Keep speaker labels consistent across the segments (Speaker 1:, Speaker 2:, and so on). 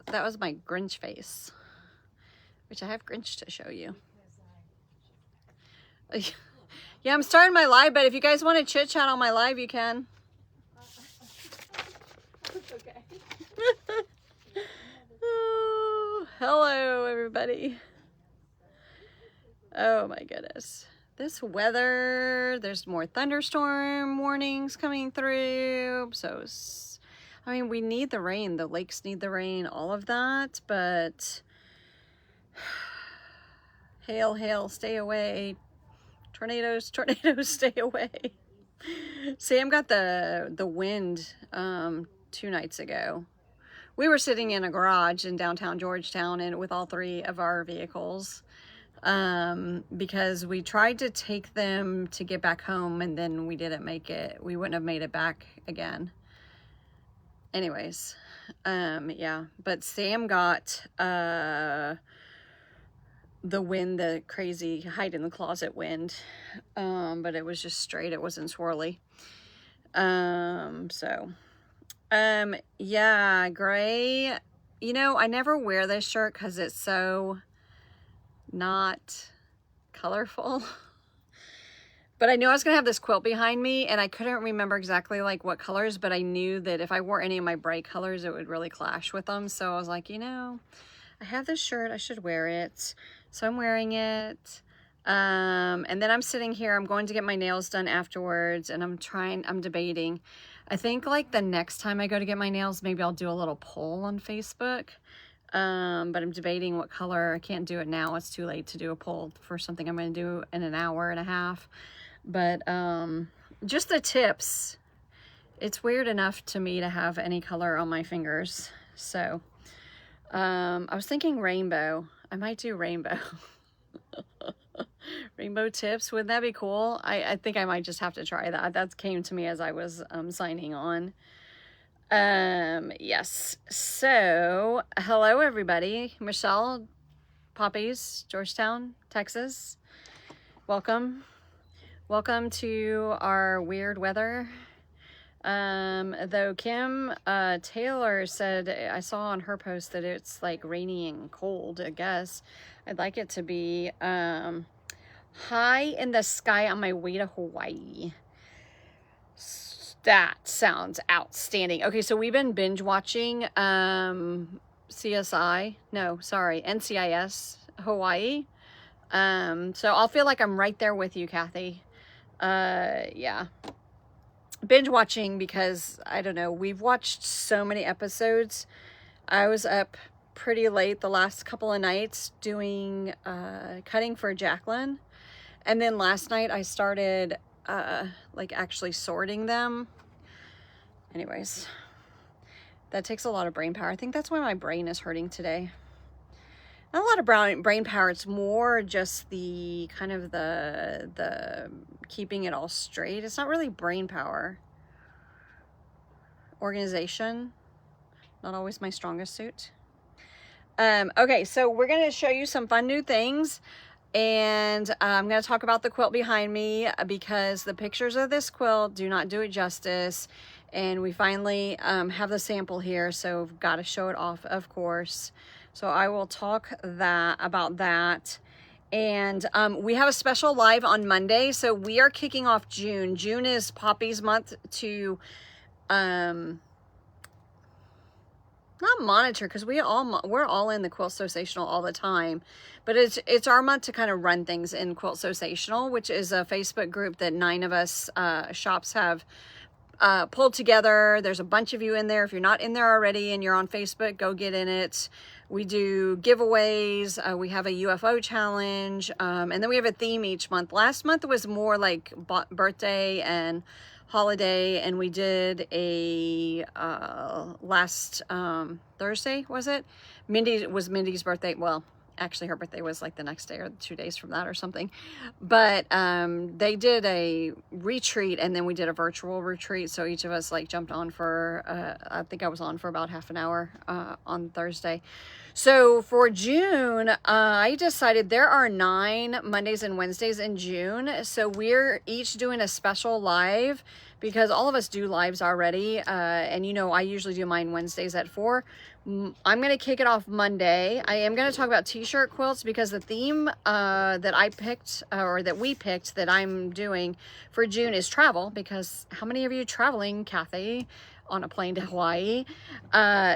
Speaker 1: That was my Grinch face, which I have Grinch to show you. Yeah, I'm starting my live, but if you guys want to chit chat on my live, you can.
Speaker 2: Okay.
Speaker 1: Oh, hello, everybody. Oh my goodness. This weather, there's more thunderstorm warnings coming through. So, I mean, we need the rain. The lakes need the rain, all of that. But hail, hail, stay away. Tornadoes, tornadoes, stay away. Sam got the wind 2 nights ago. We were sitting in a garage in downtown Georgetown and with all 3 of our vehicles because we tried to take them to get back home and then we didn't make it. We wouldn't have made it back again. Anyways, yeah, but Sam got the wind, the crazy hide in the closet wind, but it was just straight, it wasn't swirly. Yeah, gray. You know, I never wear this shirt because it's so not colorful. But I knew I was gonna have this quilt behind me and I couldn't remember exactly like what colors, but I knew that if I wore any of my bright colors, it would really clash with them. So I was like, you know, I have this shirt, I should wear it. So I'm wearing it. And then I'm sitting here, I'm going to get my nails done afterwards and I'm debating. I think like the next time I go to get my nails, maybe I'll do a little poll on Facebook. But I'm debating what color. I can't do it now. It's too late to do a poll for something I'm going to do in an hour and a half. But just the tips. It's weird enough to me to have any color on my fingers. So I was thinking rainbow. I might do rainbow. Rainbow tips. Wouldn't that be cool? I think I might just have to try that. That came to me as I was signing on. Yes. So, hello everybody. Michelle, Poppies, Georgetown, Texas. Welcome. Welcome to our weird weather. Though Kim Taylor said, I saw on her post that it's like rainy and cold, I guess. I'd like it to be high in the sky on my way to Hawaii. That sounds outstanding. Okay, so we've been binge watching NCIS Hawaii. So I'll feel like I'm right there with you, Kathy. Yeah. Binge watching because, I don't know, we've watched so many episodes. I was up pretty late the last couple of nights doing cutting for Jacqueline. And then last night I started like actually sorting them. Anyways, that takes a lot of brain power. I think that's why my brain is hurting today. Not a lot of brain power. It's more just the kind of the keeping it all straight. It's not really brain power. Organization, not always my strongest suit. Okay, so we're going to show you some fun new things. And I'm going to talk about the quilt behind me because the pictures of this quilt do not do it justice. And we finally have the sample here, so I've got to show it off, of course. So I will talk about that. And we have a special live on Monday. So we are kicking off June. June is Poppy's month to not monitor, because we're all in the Quilt Sensational all the time, but it's our month to kind of run things in Quilt Sensational, which is a Facebook group that 9 of us shops have pulled together. There's a bunch of you in there. If you're not in there already and you're on Facebook, go get in it. We do giveaways. We have a UFO challenge, and then we have a theme each month. Last month was more like birthday and holiday, and we did a last Thursday, was it? Mindy's birthday. Well, actually her birthday was like the next day or 2 days from that or something, but they did a retreat and then we did a virtual retreat, so each of us like jumped on for I think I was on for about half an hour on Thursday. So for June, I decided there are 9 Mondays and Wednesdays in June, so we're each doing a special live because all of us do lives already. And you know, I usually do mine Wednesdays at 4. I'm going to kick it off Monday. I am going to talk about t-shirt quilts because the theme that I picked, or that we picked, that I'm doing for June is travel. Because how many of you traveling, Kathy, on a plane to Hawaii?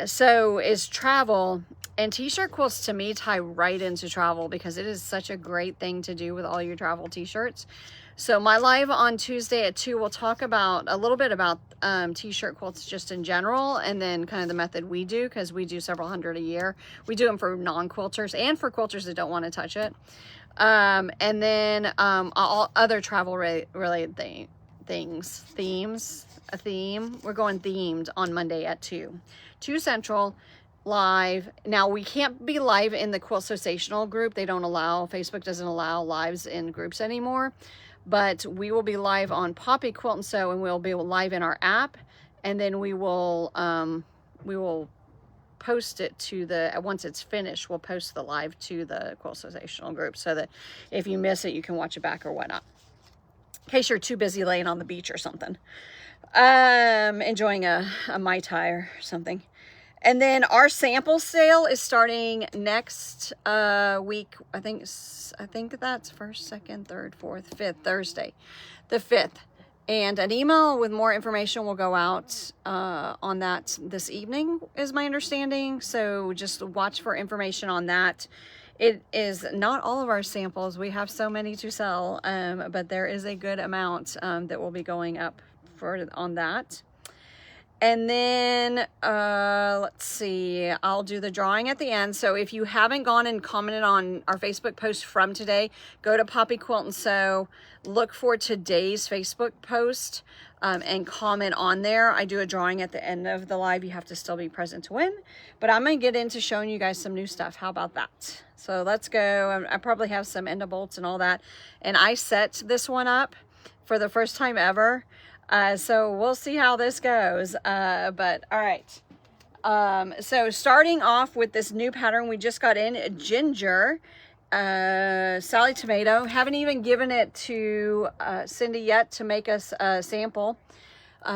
Speaker 1: So is travel. And t-shirt quilts to me tie right into travel because it is such a great thing to do with all your travel t-shirts. So my live on Tuesday at 2 will talk about a little bit about t-shirt quilts just in general, and then kind of the method we do, because we do several hundred a year. We do them for non-quilters and for quilters that don't want to touch it. And then all other travel related themes, a theme. We're going themed on Monday at 2 Central. Live. Now we can't be live in the Quilt Sensational group. They don't allow, Facebook doesn't allow lives in groups anymore, but we will be live on Poppy Quilt and Sew, and we'll be live in our app, and then we will post it to the, once it's finished, we'll post the live to the Quilt Sensational group so that if you miss it, you can watch it back or whatnot, in case you're too busy laying on the beach or something, enjoying a Mai Tai or something. And then our sample sale is starting next week. I think that's 1st, 2nd, 3rd, 4th, 5th, Thursday, the 5th. And an email with more information will go out on that this evening, is my understanding. So just watch for information on that. It is not all of our samples. We have so many to sell, but there is a good amount that will be going up on that. And then, let's see, I'll do the drawing at the end. So if you haven't gone and commented on our Facebook post from today, go to Poppy Quilt and Sew, look for today's Facebook post, and comment on there. I do a drawing at the end of the live. You have to still be present to win. But I'm going to get into showing you guys some new stuff. How about that? So let's go. I probably have some end of bolts and all that. And I set this one up for the first time ever. So we'll see how this goes, but all right. So starting off with this new pattern we just got in, Ginger, Sally Tomato. Haven't even given it to Cindy yet to make us a sample.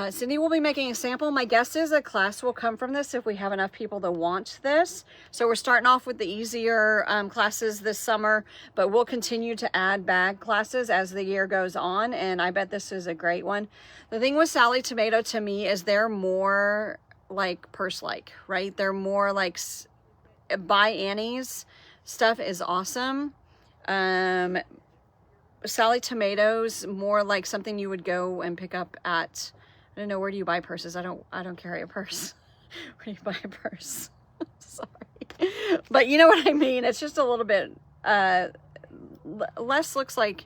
Speaker 1: Cindy will be making a sample. My guess is a class will come from this if we have enough people that want this. So we're starting off with the easier classes this summer, but we'll continue to add bag classes as the year goes on, and I bet this is a great one. The thing with Sally Tomato to me is they're more like purse-like, right? They're more like by Annie's stuff is awesome. Sally Tomatoes more like something you would go and pick up at, I don't know, where do you buy purses? I don't carry a purse. Where do you buy a purse? Sorry. But you know what I mean? It's just a little bit less looks like,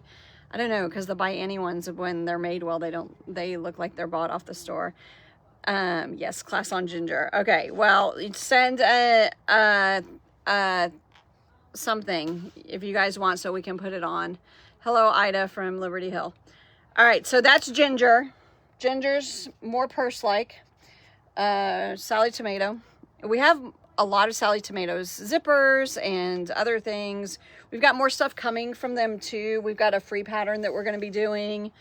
Speaker 1: I don't know, because the By Annie ones, when they're made well, they look like they're bought off the store. Yes, class on Ginger. Okay, well, send something if you guys want so we can put it on. Hello, Ida from Liberty Hill. All right, so that's Ginger. Ginger's more purse-like. Sally Tomato. We have a lot of Sally Tomatoes zippers and other things. We've got more stuff coming from them too. We've got a free pattern that we're going to be doing,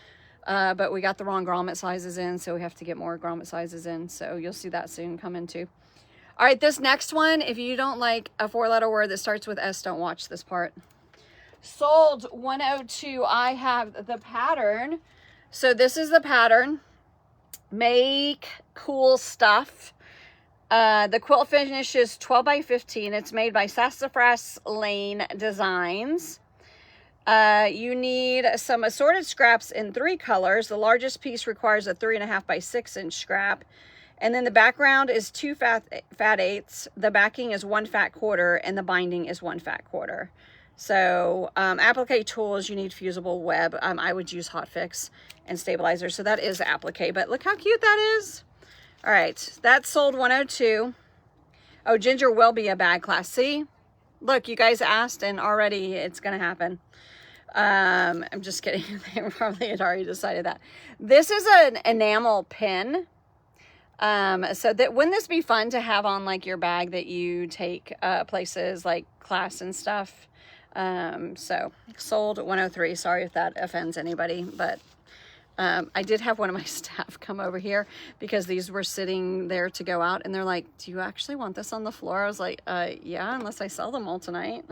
Speaker 1: but we got the wrong grommet sizes in, so we have to get more grommet sizes in. So you'll see that soon coming too. All right, this next one, if you don't like a 4-letter word that starts with S, don't watch this part. Sold 102. I have the pattern. So this is the pattern. Make cool stuff. The quilt finish is 12 by 15. It's made by Sassafras Lane Designs. You need some assorted scraps in 3 colors. The largest piece requires a 3.5 by 6 inch scrap. And then the background is 2 fat eighths. The backing is 1 fat quarter, and the binding is 1 fat quarter. So applique tools, you need fusible web. I would use hot fix and stabilizer. So that is applique, but look how cute that is. All right, that's sold 102. Oh, Ginger will be a bag class. See, look, you guys asked and already it's gonna happen. I'm just kidding. They probably had already decided that. This is an enamel pin. So that, wouldn't this be fun to have on like your bag that you take places like class and stuff? So sold 103. Sorry if that offends anybody, but I did have one of my staff come over here because these were sitting there to go out, and they're like, do you actually want this on the floor? I was like, yeah, unless I sell them all tonight.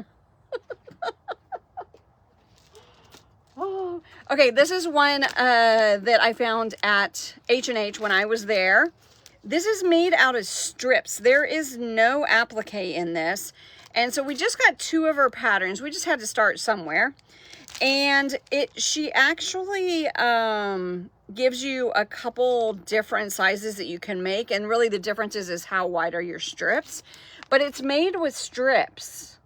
Speaker 1: Oh, okay, this is one that I found at H&H when I was there. This is made out of strips. There is no applique in this. And so we just got 2 of her patterns. We just had to start somewhere. And she actually gives you a couple different sizes that you can make. And really the difference is how wide are your strips. But it's made with strips.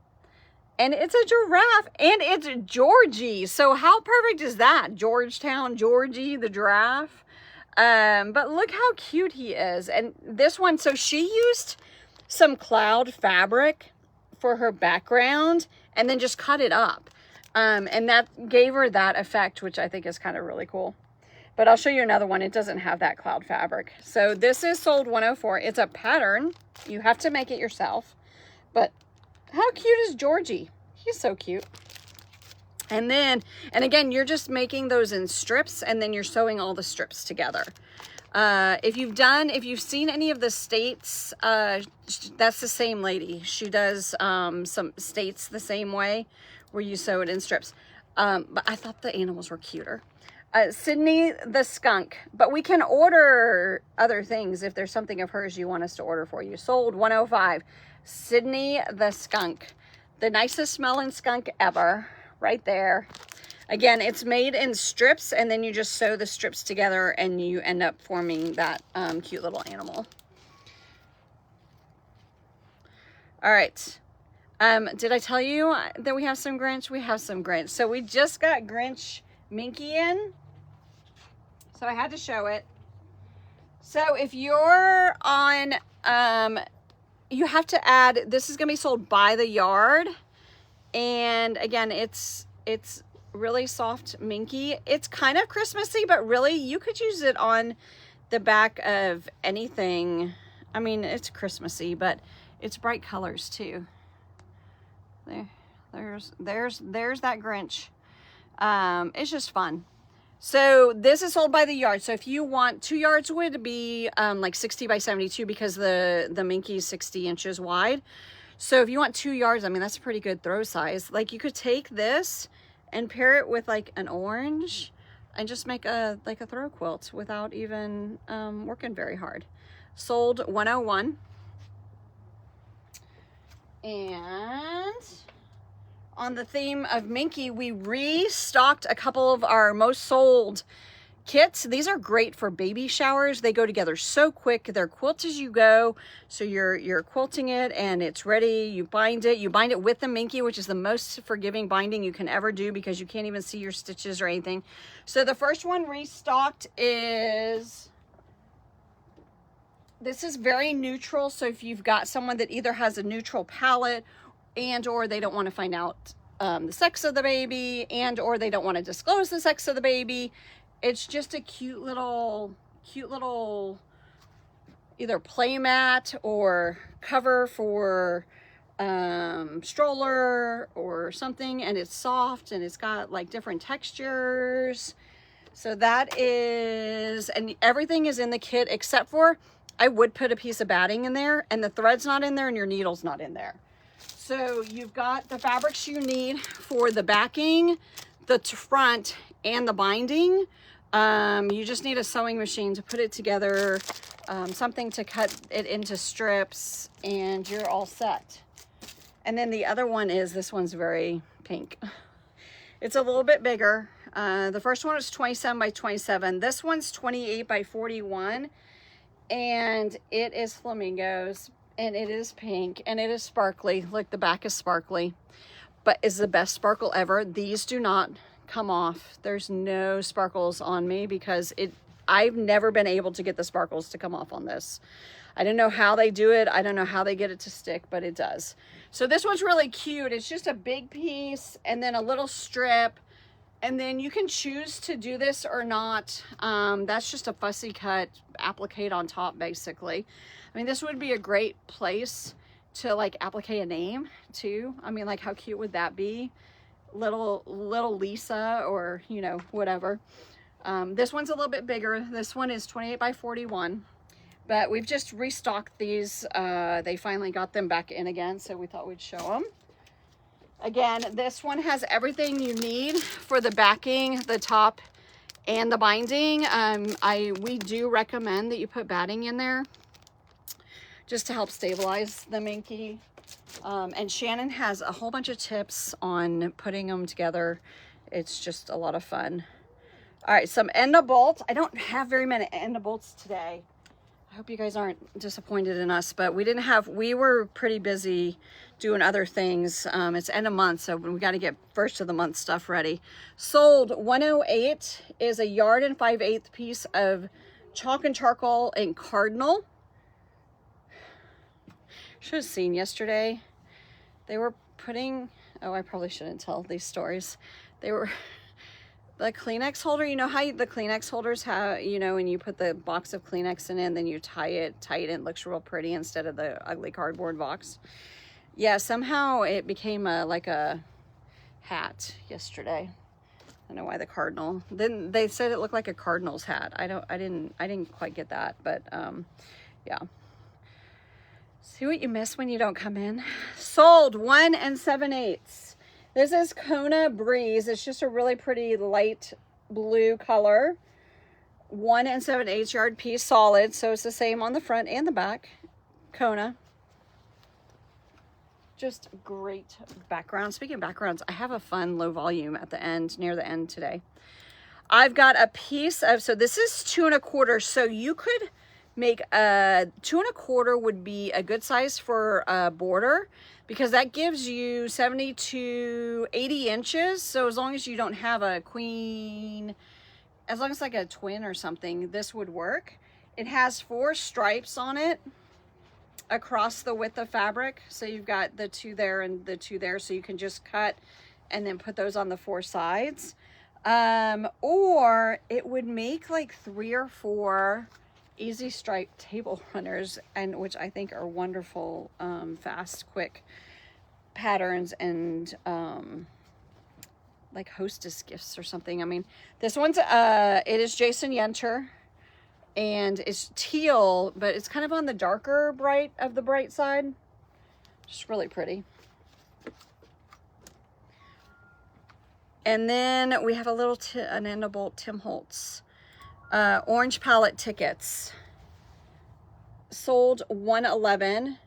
Speaker 1: And it's a giraffe, and it's Georgie. So how perfect is that? Georgetown, Georgie, the giraffe. But look how cute he is. And this one, so she used some cloud fabric for her background and then just cut it up. And that gave her that effect, which I think is kind of really cool. But I'll show you another one. It doesn't have that cloud fabric. So this is sold $104. It's a pattern. You have to make it yourself. But how cute is Georgie? He's so cute. And again, you're just making those in strips, and then you're sewing all the strips together. If you've seen any of the States, that's the same lady. She does some States the same way, where you sew it in strips. But I thought the animals were cuter. Sydney the skunk, but we can order other things if there's something of hers you want us to order for you. Sold $105. Sydney the skunk, the nicest smelling skunk ever, right there. Again, it's made in strips, and then you just sew the strips together and you end up forming that cute little animal. All right. Did I tell you that we have some Grinch? We have some Grinch. So we just got Grinch Minky in. So I had to show it. So if you're on, you have to add, this is going to be sold by the yard. And again, it's really soft minky. It's kind of Christmassy, but really you could use it on the back of anything. I mean, it's Christmassy, but it's bright colors too. There's that Grinch. It's just fun. So this is sold by the yard. So if you want, 2 yards would be like 60 by 72 because the minky is 60 inches wide. So if you want 2 yards, I mean, that's a pretty good throw size. Like you could take this and pair it with like an orange and just make a throw quilt without even working very hard. Sold $101. And on the theme of Minky, we restocked a couple of our most sold kits. These are great for baby showers. They go together so quick. They're quilt as you go. So you're quilting it and it's ready. You bind it. You bind it with the Minky, which is the most forgiving binding you can ever do because you can't even see your stitches or anything. So the first one restocked is, this is very neutral. So if you've got someone that either has a neutral palette and or they don't want to find out the sex of the baby and or they don't want to disclose the sex of the baby, it's just a cute little either play mat or cover for stroller or something, and it's soft and it's got like different textures. So that is, and everything is in the kit except for, I would put a piece of batting in there, and the thread's not in there and your needle's not in there. So you've got the fabrics you need for the backing, the front, and the binding. You just need a sewing machine to put it together, something to cut it into strips, and you're all set. And then the other one is, this one's very pink. It's a little bit bigger. The first one was 27 by 27. This one's 28 by 41. And it is flamingos. And it is pink. And it is sparkly. Look, the back is sparkly. But it's the best sparkle ever. These do not come off. There's no sparkles on me because I've never been able to get the sparkles to come off on this. I don't know how they do it. I don't know how they get it to stick, but it does. So this one's really cute. It's just a big piece and then a little strip. And then you can choose to do this or not. That's just a fussy cut applique on top, basically. I mean, this would be a great place to like applique a name too. I mean, like how cute would that be? Little Lisa, or, you know, whatever. This one's a little bit bigger. This one is 28 by 41, but we've just restocked these. They finally got them back in again, so we thought we'd show them. Again, this one has everything you need for the backing, the top, and the binding. We do recommend that you put batting in there just to help stabilize the Minky. And Shannon has a whole bunch of tips on putting them together. It's just a lot of fun. All right, some end of bolts. I don't have very many end of bolts today. I hope you guys aren't disappointed in us, but we were pretty busy doing other things. It's end of month, so we got to get first of the month stuff ready. Sold 108 is a 1 5/8 piece of chalk and charcoal in cardinal. Should have seen yesterday. They were putting, oh, I probably shouldn't tell these stories. They were, the Kleenex holder, you know how the Kleenex holders have, you know, when you put the box of Kleenex in and then you tie it tight and it looks real pretty instead of the ugly cardboard box. Yeah, somehow it became like a hat yesterday. I don't know why the cardinal. Then they said it looked like a Cardinals hat. I didn't quite get that, but yeah. See what you miss when you don't come in. Sold 1 7/8. This is Kona Breeze. It's just a really pretty light blue color. 1 7/8 yard piece, solid. So it's the same on the front and the back. Kona. Just great background. Speaking of backgrounds, I have a fun low volume at the end, near the end today. I've got a piece of, so this is 2 1/4. So you could make a 2 1/4 would be a good size for a border, because that gives you 70 to 80 inches. So as long as you don't have a queen, as long as like a twin or something, this would work. It has 4 stripes on it across the width of fabric. So you've got the 2 there and the 2 there. So you can just cut and then put those on the 4 sides. Or it would make like 3 or 4 easy stripe table runners, and which I think are wonderful, fast, quick patterns, and like hostess gifts or something. I mean, this one's it is Jason Yenter, and it's teal, but it's kind of on the darker bright of the bright side. Just really pretty. And then we have a little an end of bolt Tim Holtz. Orange palette tickets. Sold 111.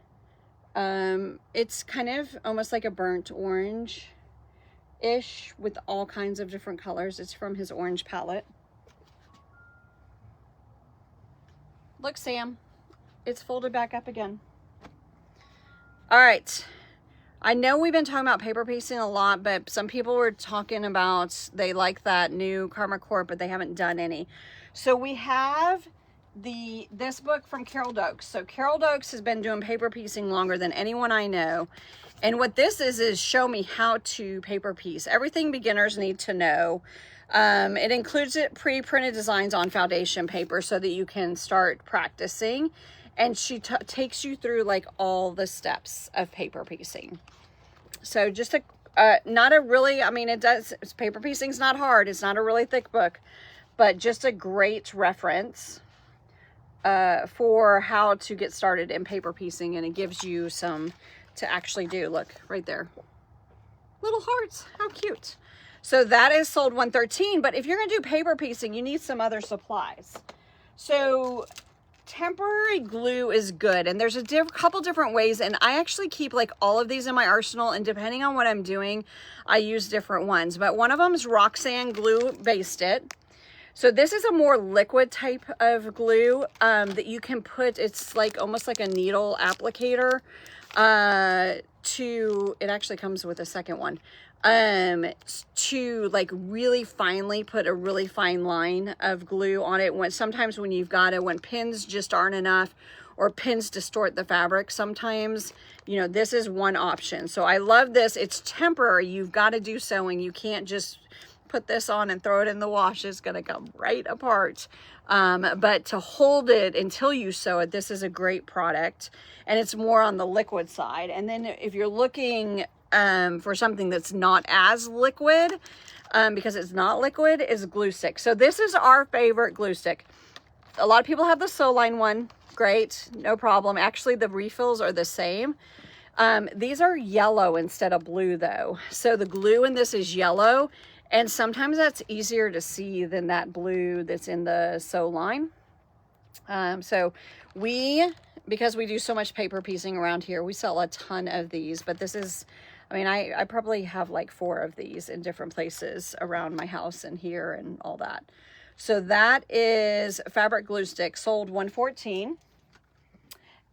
Speaker 1: It's kind of almost like a burnt orange ish with all kinds of different colors. It's from his orange palette. Look, Sam, it's folded back up again. All right. I know we've been talking about paper pasting a lot, but some people were talking about they like that new Karma Corp, but they haven't done any. So we have this book from Carol Dokes. So Carol Dokes has been doing paper piecing longer than anyone I know. And what this is show me how to paper piece. Everything beginners need to know. It includes pre-printed designs on foundation paper so that you can start practicing. And she takes you through like all the steps of paper piecing. So just not a really, I mean, paper piecing's not hard. It's not a really thick book, but just a great reference for how to get started in paper piecing. And it gives you some to actually do. Look right there, little hearts, how cute. So that is sold 113. But if you're going to do paper piecing, you need some other supplies. So temporary glue is good, and there's a couple different ways, and I actually keep like all of these in my arsenal, and depending on what I'm doing, I use different ones. But one of them is Roxanne Glue Based It. So this is a more liquid type of glue that you can put, it's like almost like a needle applicator it actually comes with a second one, to like really finely put a really fine line of glue on it. Sometimes when you've got it, when pins just aren't enough, or pins distort the fabric, sometimes, you know, this is one option. So I love this. It's temporary. You've got to do sewing. You can't just put this on and throw it in the wash. It's going to come right apart. But to hold it until you sew it, this is a great product, and it's more on the liquid side. And then if you're looking for something that's not as liquid, because it's not liquid, is glue stick. So this is our favorite glue stick. A lot of people have the Soline one. Great, no problem. Actually, the refills are the same. These are yellow instead of blue though. So the glue in this is yellow, and sometimes that's easier to see than that blue that's in the Soline. So because we do so much paper piecing around here, we sell a ton of these, but this is, I mean, I probably have like 4 of these in different places around my house and here and all that. So that is fabric glue stick, sold $114.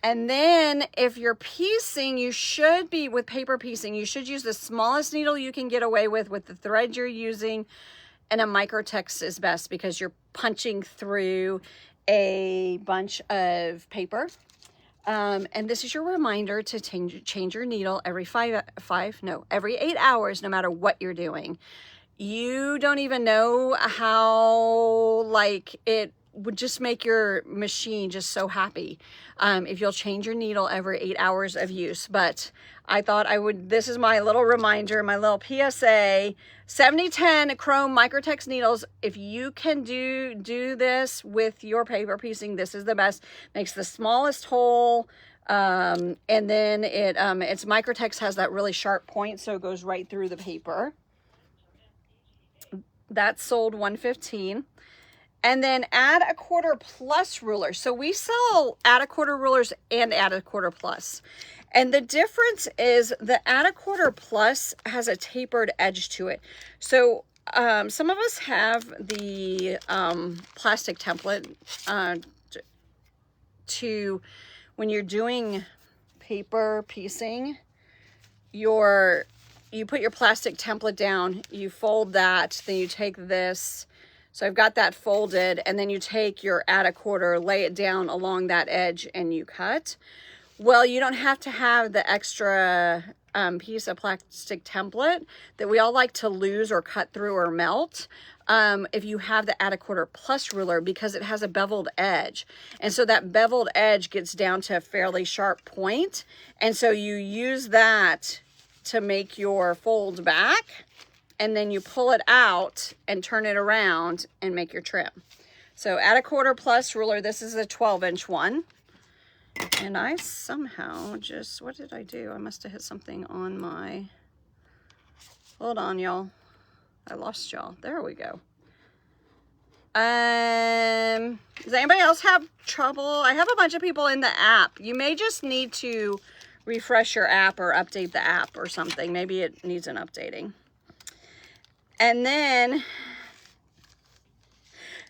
Speaker 1: And then if you're piecing, you should be, with paper piecing, you should use the smallest needle you can get away with the thread you're using, and a Microtex is best because you're punching through a bunch of paper. And this is your reminder to change your needle every every 8 hours, no matter what you're doing. You don't even know how, like, it would just make your machine just so happy if you'll change your needle every 8 hours of use. But I thought this is my little reminder, my little PSA, 7010 chrome Microtex needles. If you can do this with your paper piecing, this is the best. Makes the smallest hole, and then it's Microtex has that really sharp point, so it goes right through the paper. That's sold $115. And then add a quarter plus ruler. So we sell add a quarter rulers and add a quarter plus. And the difference is the add a quarter plus has a tapered edge to it. So some of us have the plastic template to when you're doing paper piecing, you put your plastic template down, you fold that, then you take this. So I've got that folded, and then you take your add a quarter, lay it down along that edge, and you cut. Well, you don't have to have the extra piece of plastic template that we all like to lose or cut through or melt if you have the add a quarter plus ruler, because it has a beveled edge. And so that beveled edge gets down to a fairly sharp point. And so you use that to make your fold back, and then you pull it out and turn it around and make your trim. So add a quarter plus ruler. This is a 12-inch one. And I somehow just, what did I do? I must have hit something on my, hold on, y'all. I lost y'all. There we go. Does anybody else have trouble? I have a bunch of people in the app. You may just need to refresh your app or update the app or something. Maybe it needs an updating. And then,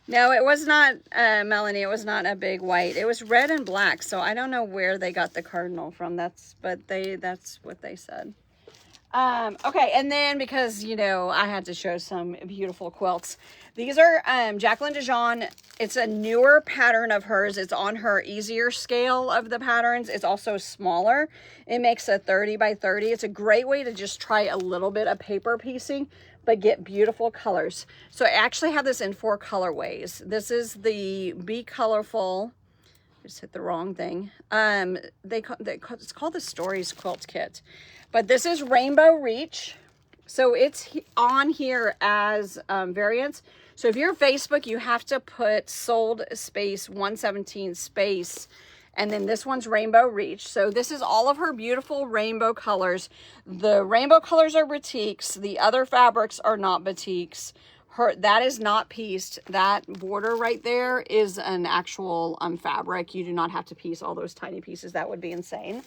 Speaker 1: no, it was not, Melanie, it was not a big white. It was red and black, so I don't know where they got the cardinal from. That's what they said. Okay, and then because, you know, I had to show some beautiful quilts. These are Jacqueline Dijon. It's a newer pattern of hers. It's on her easier scale of the patterns. It's also smaller. It makes a 30 by 30. It's a great way to just try a little bit of paper piecing, but get beautiful colors. So I actually have this in 4 colorways. This is the Be Colorful. Just hit the wrong thing. It's called the Stories Quilt Kit. But this is Rainbow Reach. So it's on here as variants. So if you're Facebook, you have to put sold space 117 space. And then this one's Rainbow Reach. So this is all of her beautiful rainbow colors. The rainbow colors are batiks. The other fabrics are not batiks. That is not pieced. That border right there is an actual fabric. You do not have to piece all those tiny pieces. That would be insane.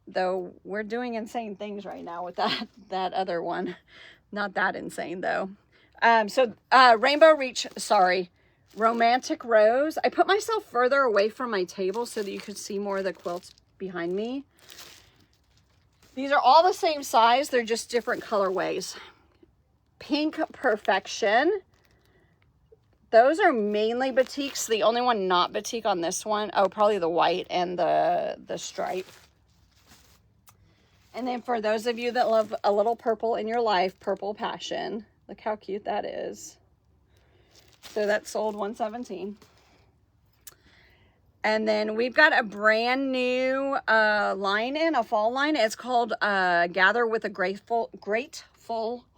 Speaker 1: Though we're doing insane things right now with that other one. Not that insane though. Rainbow Reach, sorry. Romantic Rose. I put myself further away from my table so that you could see more of the quilts behind me. These are all the same size. They're just different colorways. Pink Perfection. Those are mainly batiks. The only one not batik on this one, oh, probably the white and the stripe. And then for those of you that love a little purple in your life, Purple Passion. Look how cute that is. So that's sold $117. And then we've got a brand new line in, a fall line. It's called Gather with a Grateful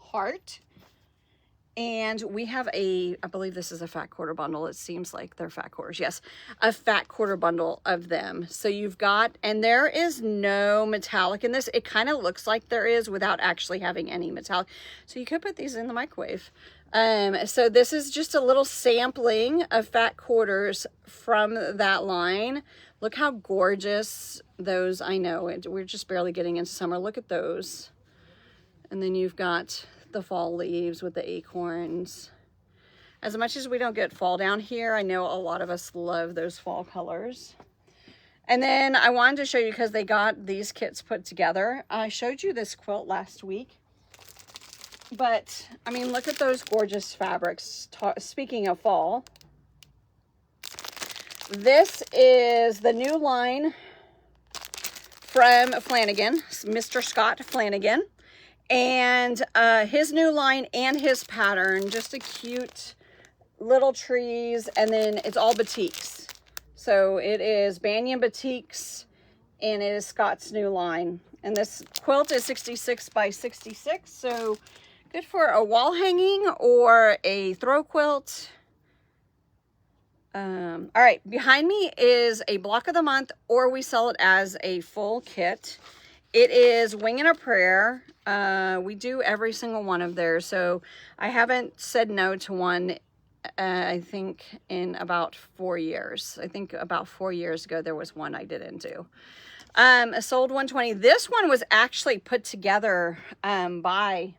Speaker 1: Heart. And we have I believe this is a fat quarter bundle. It seems like they're fat quarters. Yes, a fat quarter bundle of them. So you've got, and there is no metallic in this. It kind of looks like there is without actually having any metallic. So you could put these in the microwave. So this is just a little sampling of fat quarters from that line. Look how gorgeous those, I know, we're just barely getting into summer. Look at those. And then you've got the fall leaves with the acorns. As much as we don't get fall down here, I know a lot of us love those fall colors. And then I wanted to show you, because they got these kits put together. I showed you this quilt last week. But, I mean, look at those gorgeous fabrics. Speaking of fall, this is the new line from Flanagan, Mr. Scott Flanagan. And his new line and his pattern, just a cute little trees, and then it's all batiks. So it is Banyan batiks, and it is Scott's new line. And this quilt is 66 by 66, so good for a wall hanging or a throw quilt. All right, behind me is a block of the month, or we sell it as a full kit. It is Winging a Prayer. We do every single one of theirs, so I haven't said no to one, I think, in about 4 years. I think about 4 years ago, there was one I didn't do. Sold 120. This one was actually put together by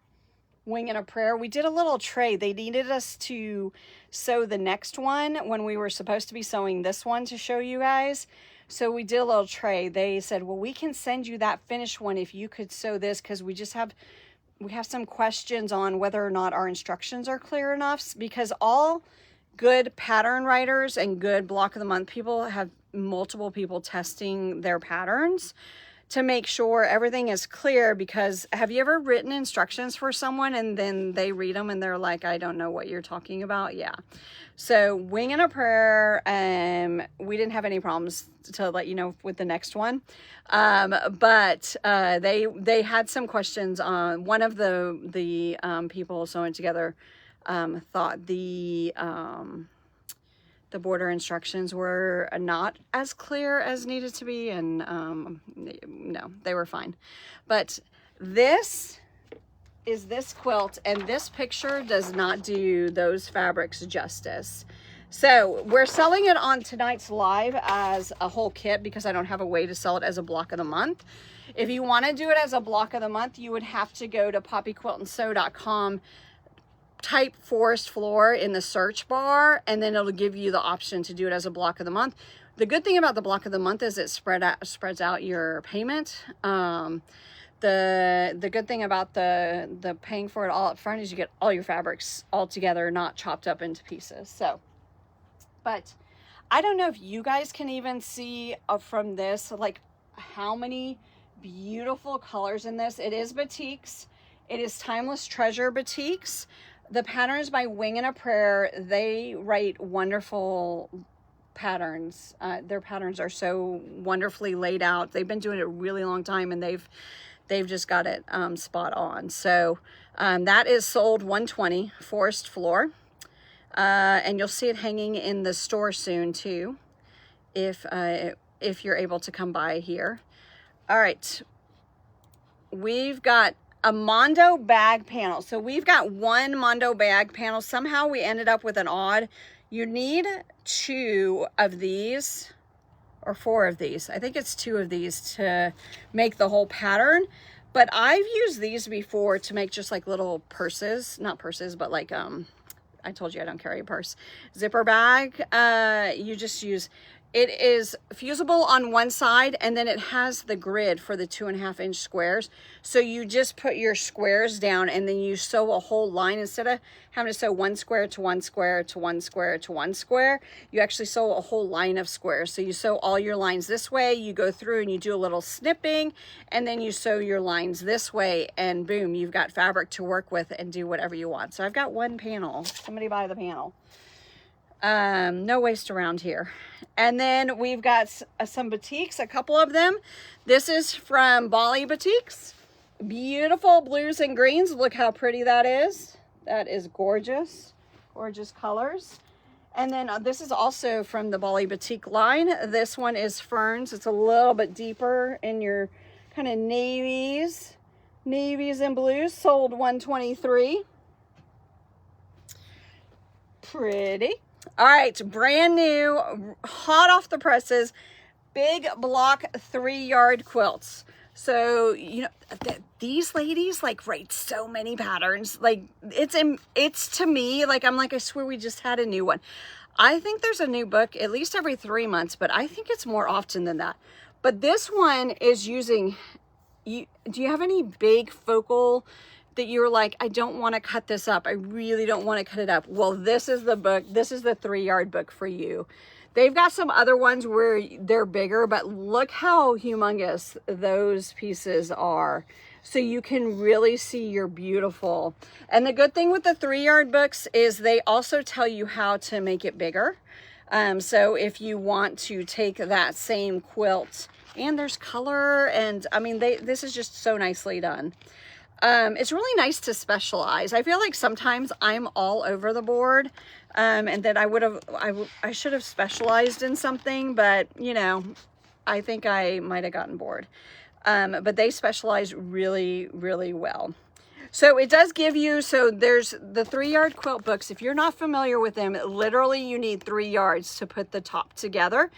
Speaker 1: Winging a Prayer. We did a little trade. They needed us to sew the next one when we were supposed to be sewing this one to show you guys. So we did a little trade. They said, well, we can send you that finished one if you could sew this, because we have some questions on whether or not our instructions are clear enough, because all good pattern writers and good block of the month people have multiple people testing their patterns to make sure everything is clear. Because have you ever written instructions for someone and then they read them and they're like, I don't know what you're talking about? Yeah. So Winging a Prayer, we didn't have any problems, to let you know, with the next one. But they had some questions on one of the people sewing together, thought the border instructions were not as clear as needed to be, and no, they were fine. But this is this quilt, and this picture does not do those fabrics justice. So we're selling it on tonight's live as a whole kit, because I don't have a way to sell it as a block of the month. If you want to do it as a block of the month, you would have to go to poppyquiltandsew.com, type forest floor in the search bar, and then it'll give you the option to do it as a block of the month. The good thing about the block of the month is it spreads out your payment. The good thing about the paying for it all up front is you get all your fabrics all together, not chopped up into pieces. So, but I don't know if you guys can even see from this, like, how many beautiful colors in this. It is batiks. It is Timeless Treasure batiks. The patterns by Winging a Prayer. They write wonderful patterns. Their patterns are so wonderfully laid out. They've been doing it a really long time, and they've just got it spot on. So that is sold 120, Forest Floor. And you'll see it hanging in the store soon too, if you're able to come by here. All right, we've got a Mondo bag panel. So we've got one Mondo bag panel. Somehow we ended up with an odd. You need 2 of these, or 4 of these. I think it's 2 of these to make the whole pattern. But I've used these before to make just like little purses, not purses, but like, I told you I don't carry a purse. Zipper bag. You just use, it is fusible on one side, and then it has the grid for the 2.5-inch squares. So you just put your squares down, and then you sew a whole line. Instead of having to sew 1 square to 1 square to 1 square to 1 square, you actually sew a whole line of squares. So you sew all your lines this way, you go through and you do a little snipping, and then you sew your lines this way, and boom, you've got fabric to work with and do whatever you want. So I've got one panel. Somebody buy the panel. No waste around here. And then we've got some batiks, a couple of them. This is from Bali Batiks. Beautiful blues and greens. Look how pretty that is. That is gorgeous. Gorgeous colors. And then this is also from the Bali Batik line. This one is ferns. It's a little bit deeper in your kind of navies and blues. Sold $123. Pretty. All right, brand new, hot off the presses, big block 3-yard quilts. So, you know, these ladies like write so many patterns. Like it's to me, like, I'm like, I swear we just had a new one. I think there's a new book at least every 3 months, but I think it's more often than that. But this one is using, do you have any big focal that you're like, I don't want to cut this up. I really don't want to cut it up. Well, this is the book. This is the 3-yard book for you. They've got some other ones where they're bigger, but look how humongous those pieces are. So you can really see your beautiful. And the good thing with the 3-yard books is they also tell you how to make it bigger. So if you want to take that same quilt, and there's color, and I mean, this is just so nicely done. It's really nice to specialize. I feel like sometimes I'm all over the board, and that I should have specialized in something, but you know, I think I might have gotten bored. But they specialize really, really well. So it does give you, so there's the 3-yard quilt books. If you're not familiar with them, literally you need 3 yards to put the top together.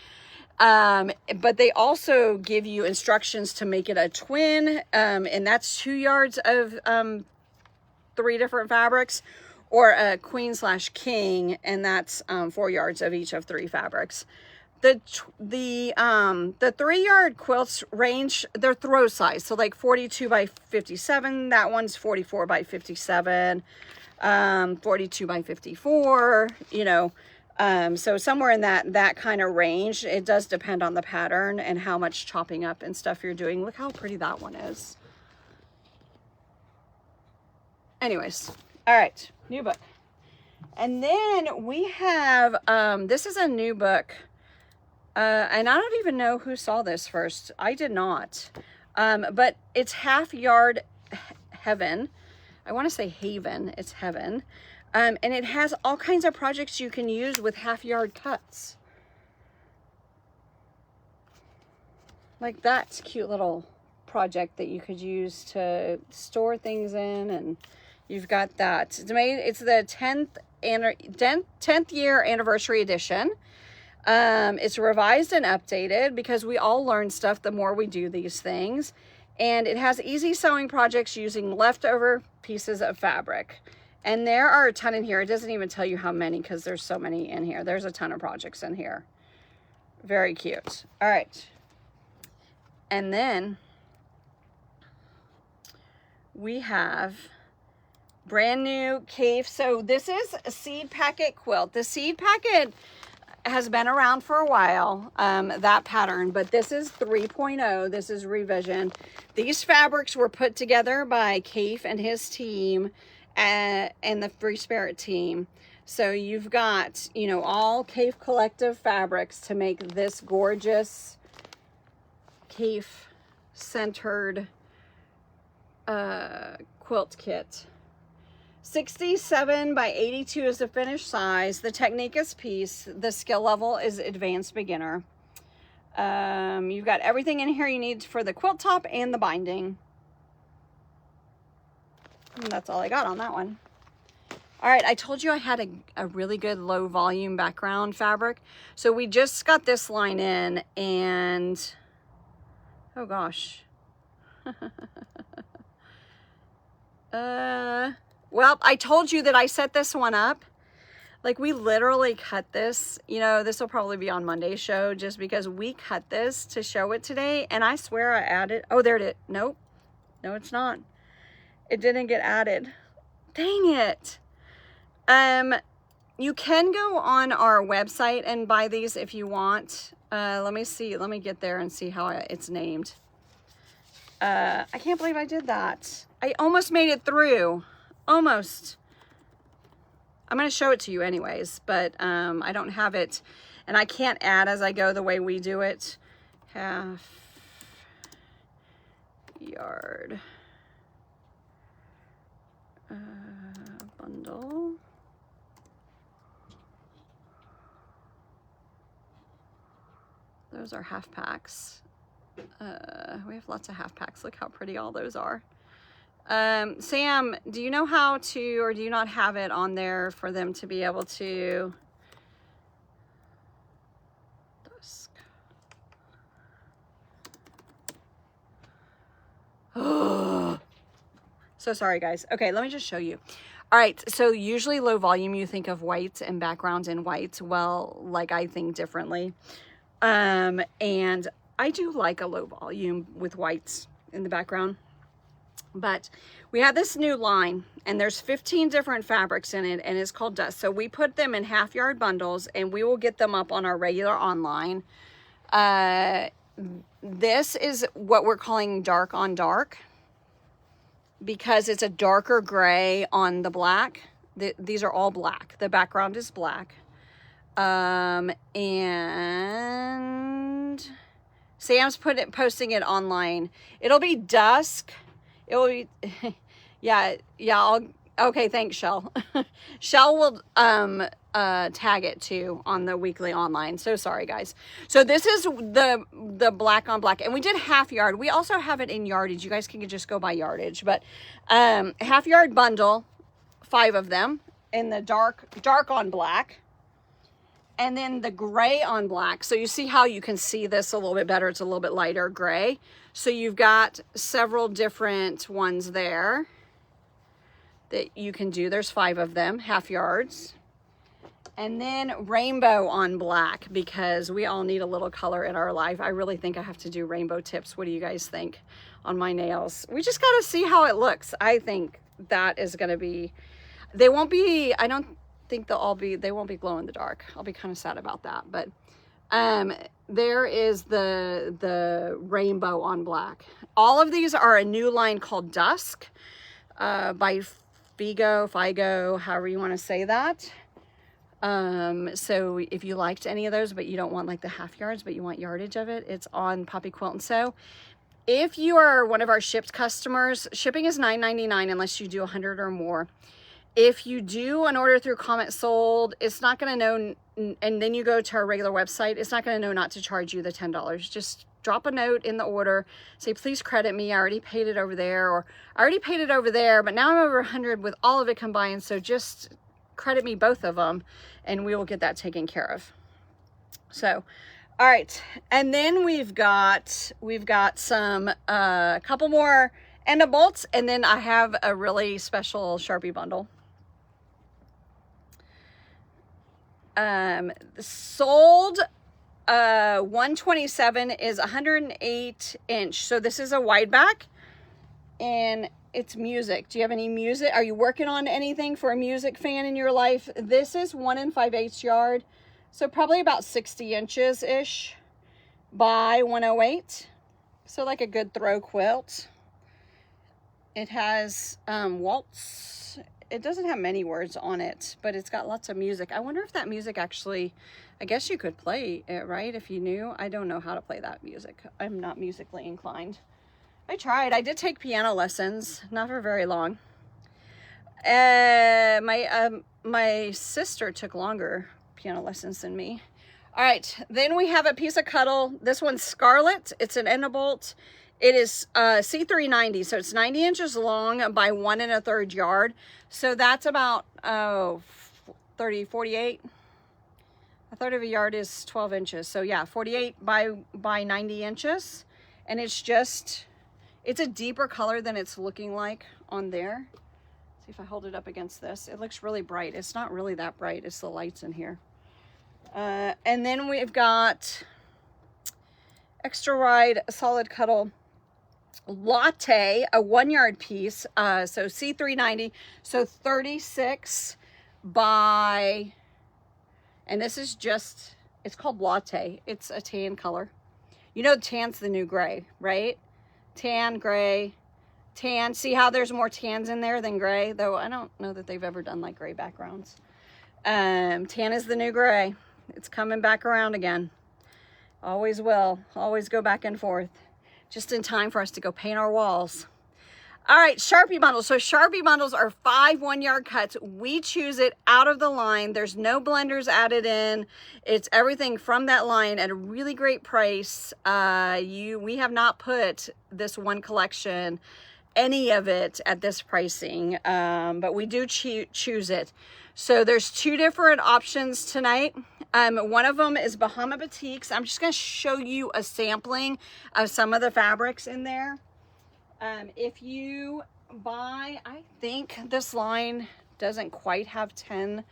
Speaker 1: But they also give you instructions to make it a twin, and that's 2 yards of 3 different fabrics, or a queen/king, and that's 4 yards of each of 3 fabrics. The 3-yard quilts range, they're throw size, so like 42 by 57. That one's 44 by 57, 42 by 54. You know. So somewhere in that kind of range. It does depend on the pattern and how much chopping up and stuff you're doing. Look how pretty that one is. Anyways, all right, new book. And then we have, this is a new book. And I don't even know who saw this first. I did not. But it's Half Yard Heaven. I want to say Haven. It's Heaven. And it has all kinds of projects you can use with half-yard cuts. Like that's a cute little project that you could use to store things in, and you've got that. It's the 10th year anniversary edition. It's revised and updated because we all learn stuff the more we do these things. And it has easy sewing projects using leftover pieces of fabric. And there are a ton in here. It doesn't even tell you how many because there's so many in here. There's a ton of projects in here. Very cute. All right. And then we have brand new cave. So this is a seed packet quilt. The seed packet has been around for a while, that pattern, but this is 3.0. This is revision. These fabrics were put together by Kaif and his team and the Free Spirit team. So you've got, you know, all Kaif Collective fabrics to make this gorgeous Kaif centered quilt kit. 67 by 82 is the finished size. The technique is piece. The skill level is advanced beginner. You've got everything in here you need for the quilt top and the binding. And that's all I got on that one. All right, I told you I had a really good low volume background fabric. So we just got this line in and, oh gosh. Well, I told you that I set this one up. Like we literally cut this, you know, this will probably be on Monday's show just because we cut this to show it today. And I swear I added, oh, there it is. Nope. No, it's not. It didn't get added. Dang it. You can go on our website and buy these if you want. Let me see. Let me get there and see how it's named. I can't believe I did that. I almost made it through. Almost. I'm going to show it to you anyways, but I don't have it. And I can't add as I go the way we do it. Half yard. bundle. Those are half packs. We have lots of half packs. Look how pretty all those are. Sam, do you know how to, or do you not have it on there for them to be able to? Oh, so sorry guys. Okay, let me just show you. All right, so usually low volume, you think of whites and backgrounds in whites. Well, like I think differently. And I do like a low volume with whites in the background. But we have this new line, and there's 15 different fabrics in it, and it's called Dust. So we put them in half-yard bundles, and we will get them up on our regular online. This is what we're calling dark on dark, because it's a darker gray on the black. These are all black. The background is black. And Sam's posting it online. It'll be dusk. It will be, yeah, okay, thanks, Shell. Shell will tag it too on the weekly online. So sorry, guys. So this is the black on black, and we did half yard. We also have it in yardage. You guys can just go by yardage, but half yard bundle, 5 of them in the dark on black. And then the gray on black. So you see how you can see this a little bit better. It's a little bit lighter gray. So you've got several different ones there that you can do. There's 5 of them, half yards. And then rainbow on black, because we all need a little color in our life. I really think I have to do rainbow tips. What do you guys think on my nails? We just got to see how it looks. I think that is going to be, they won't be, I don't think they won't be glow in the dark. I'll be kind of sad about that. But there is the rainbow on black. All of these are a new line called Dusk by Figo, however you want to say that. So if you liked any of those, but you don't want like the half yards, but you want yardage of it, it's on Poppy Quilt and Sew. If you are one of our shipped customers, shipping is $9.99 unless you do 100 or more. If you do an order through Comment Sold, it's not going to know, and then you go to our regular website, it's not going to know not to charge you the $10. Just drop a note in the order, say, please credit me, I already paid it over there, or I already paid it over there, but now I'm over 100 with all of it combined, so just credit me both of them, and we will get that taken care of. So, all right, and then we've got some, couple more end of bolts, and then I have a really special Sharpie bundle. Sold 127 is 108 inch. So this is a wide back, and it's music. Do you have any music? Are you working on anything for a music fan in your life? This is 1 5/8 yard. So probably about 60 inches ish by 108. So like a good throw quilt. It has waltz. It doesn't have many words on it, but it's got lots of music. I wonder if that music actually, I guess you could play it, right? If you knew. I don't know how to play that music. I'm not musically inclined. I tried. I did take piano lessons, not for very long. My sister took longer piano lessons than me. All right, then we have a piece of cuddle. This one's Scarlet. it's an end bolt. It is C390, so it's 90 inches long by 1 1/3 yard. So that's about 48. A third of a yard is 12 inches. So yeah, 48 by 90 inches. And it's a deeper color than it's looking like on there. See if I hold it up against this. It looks really bright. It's not really that bright. It's the lights in here. And then we've got extra wide solid cuddle Latte, a 1 yard piece. So C390, so 36 by, and this is just, it's called Latte. It's a tan color. You know, tan's the new gray, right? Tan, gray, tan. See how there's more tans in there than gray? Though I don't know that they've ever done like gray backgrounds. Tan is the new gray. It's coming back around again. Always will. Always go back and forth. Just in time for us to go paint our walls. All right, Sharpie bundles. So Sharpie bundles are 5 1-yard cuts. We choose it out of the line. There's no blenders added in. It's everything from that line at a really great price. We have not put this one collection, any of it, at this pricing, but we do choose it. So there's 2 different options tonight. One of them is Bahama Batiks. I'm just going to show you a sampling of some of the fabrics in there. If you buy, I think this line doesn't quite have 10,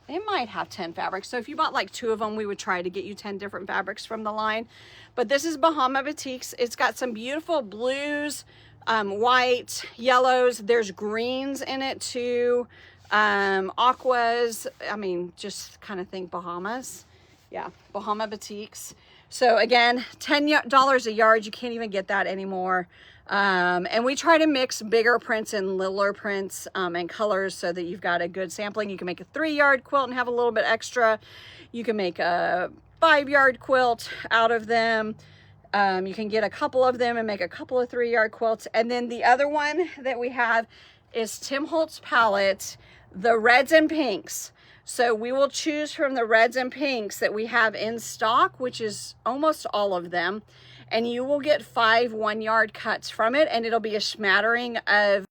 Speaker 1: it might have 10 fabrics. So if you bought like 2 of them, we would try to get you 10 different fabrics from the line. But this is Bahama Batiks. It's got some beautiful blues, white, yellows. There's greens in it too. Aquas. I mean, just kind of think Bahamas. Yeah, Bahama Batiks. So again, $10 a yard. You can't even get that anymore. And we try to mix bigger prints and littler prints and colors so that you've got a good sampling. You can make a 3-yard quilt and have a little bit extra. You can make a 5-yard quilt out of them. You can get a couple of them and make a couple of 3-yard quilts. And then the other one that we have is Tim Holtz palette, the reds and pinks. So we will choose from the reds and pinks that we have in stock, which is almost all of them. And you will get 5 1-yard cuts from it, and it'll be a smattering of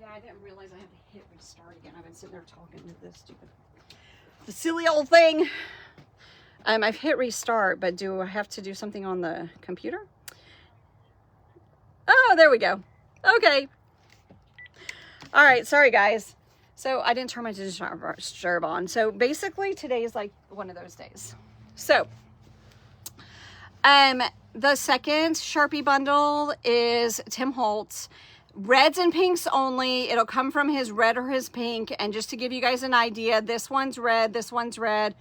Speaker 1: yeah, I didn't realize I had to hit restart again. I've been sitting there talking to this stupid, the silly old thing. I've hit restart, but do I have to do something on the computer? Oh, there we go. Okay. All right, sorry guys. So I didn't turn my disturb on. So basically today is like one of those days. So, the second Sharpie bundle is Tim Holtz. Reds and pinks only. It'll come from his red or his pink. And just to give you guys an idea, this one's red, this one's red.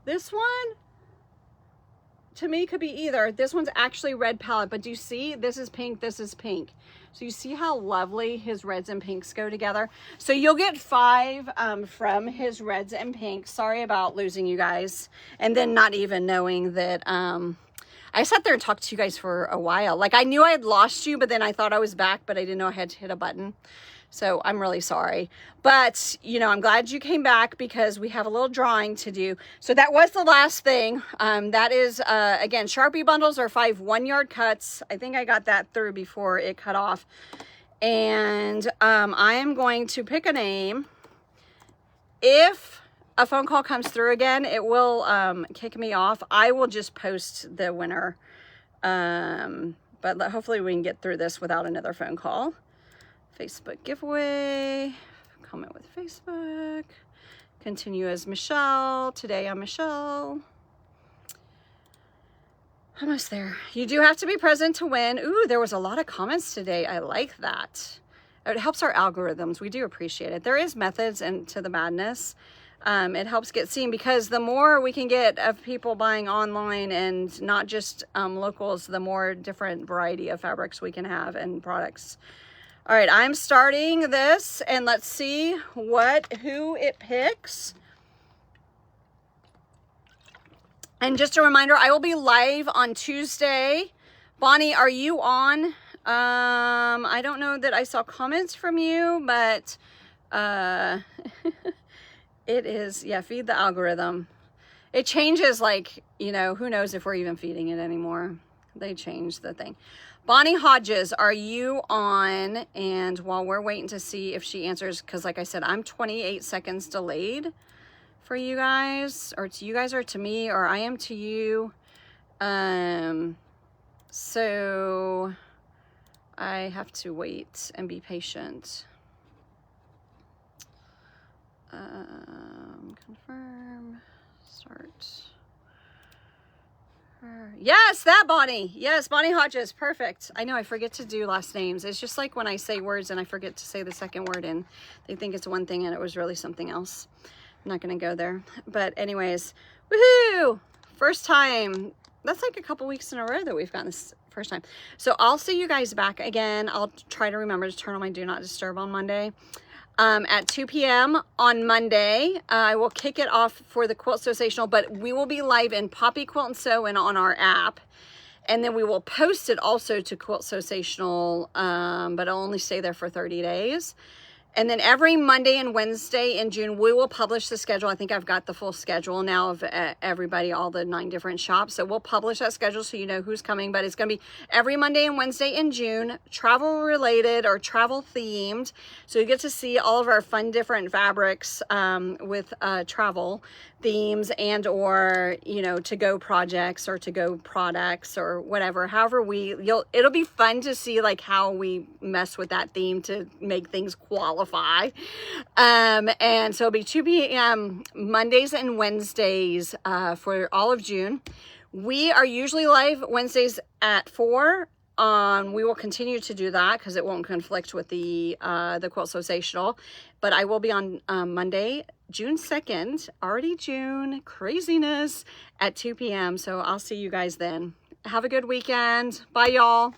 Speaker 1: This one, to me, could be either. This one's actually red palette, but do you see? This is pink, this is pink. So you see how lovely his reds and pinks go together? So you'll get 5 from his reds and pinks. Sorry about losing you guys. And then not even knowing that... I sat there and talked to you guys for a while. Like, I knew I had lost you, but then I thought I was back, but I didn't know I had to hit a button. So I'm really sorry. But, you know, I'm glad you came back because we have a little drawing to do. So that was the last thing. That is, again, Sharpie bundles are 5 1-yard cuts. I think I got that through before it cut off. And I am going to pick a name. If a phone call comes through again, it will kick me off. I will just post the winner. But hopefully we can get through this without another phone call. Facebook giveaway, comment with Facebook. Continue as Michelle. Today I'm Michelle. Almost there. You do have to be present to win. Ooh, there was a lot of comments today. I like that. It helps our algorithms. We do appreciate it. There is methods into the madness. It helps get seen, because the more we can get of people buying online and not just locals, the more different variety of fabrics we can have and products. All right, I'm starting this, and let's see who it picks. And just a reminder, I will be live on Tuesday. Bonnie, are you on? I don't know that I saw comments from you, but it is, yeah, feed the algorithm. It changes, like, you know, who knows if we're even feeding it anymore. They changed the thing. Bonnie Hodges, are you on? And while we're waiting to see if she answers, because like I said, I'm 28 seconds delayed for you guys, or to you guys, or to me, or I am to you. So I have to wait and be patient. Confirm, start. Yes, that Bonnie. Yes, Bonnie Hodges. Perfect. I know I forget to do last names. It's just like when I say words and I forget to say the second word and they think it's one thing and it was really something else. I'm not going to go there. But anyways, woohoo! First time. That's like a couple weeks in a row that we've gotten this first time. So I'll see you guys back again. I'll try to remember to turn on my Do Not Disturb on Monday. At 2 p.m. on Monday. I will kick it off for the Quilt Sensational, but we will be live in Poppy Quilt and Sew and on our app. And then we will post it also to Quilt Sensational, but I'll only stay there for 30 days. And then every Monday and Wednesday in June, we will publish the schedule. I think I've got the full schedule now of everybody, all the 9 different shops. So we'll publish that schedule so you know who's coming. But it's going to be every Monday and Wednesday in June, travel related or travel themed. So you get to see all of our fun different fabrics with travel themes and or, you know, to-go projects or to-go products or whatever. However, it'll be fun to see like how we mess with that theme to make things qualify. And so it'll be 2 p.m. Mondays and Wednesdays for all of June. We are usually live Wednesdays at 4. We will continue to do that because it won't conflict with the Quilt Sensational. But I will be on Monday, June 2nd, already June, craziness, at 2 p.m. So I'll see you guys then. Have a good weekend. Bye, y'all.